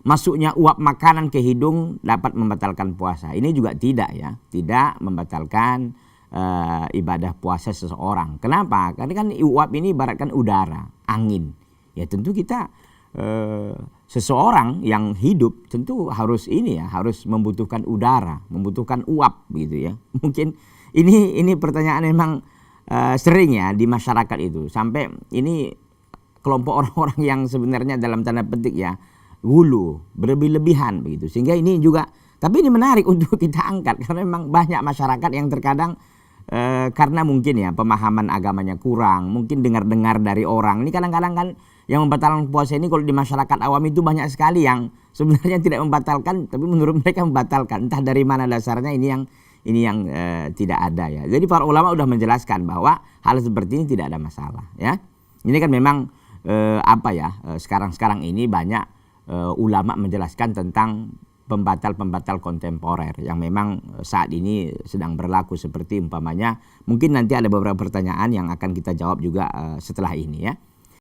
masuknya uap makanan ke hidung dapat membatalkan puasa. Ini juga tidak ya, tidak membatalkan ibadah puasa seseorang. Kenapa? Karena kan uap ini ibaratkan udara, angin. Ya tentu kita seseorang yang hidup tentu harus ini ya, harus membutuhkan udara, membutuhkan uap gitu ya. Mungkin ini pertanyaan memang sering ya di masyarakat itu. Sampai ini kelompok orang-orang yang sebenarnya dalam tanda petik ya gulu, berlebih-lebihan begitu. Sehingga ini juga, tapi ini menarik untuk kita angkat karena memang banyak masyarakat yang terkadang karena mungkin ya pemahaman agamanya kurang, mungkin dengar-dengar dari orang. Ini kadang-kadang kan yang membatalkan puasa ini kalau di masyarakat awam itu banyak sekali yang sebenarnya tidak membatalkan, tapi menurut mereka membatalkan. Entah dari mana dasarnya, ini yang tidak ada ya. Jadi para ulama sudah menjelaskan bahwa hal seperti ini tidak ada masalah ya. Ini kan memang sekarang ini banyak ulama menjelaskan tentang pembatal-pembatal kontemporer yang memang saat ini sedang berlaku, seperti umpamanya mungkin nanti ada beberapa pertanyaan yang akan kita jawab juga setelah ini ya.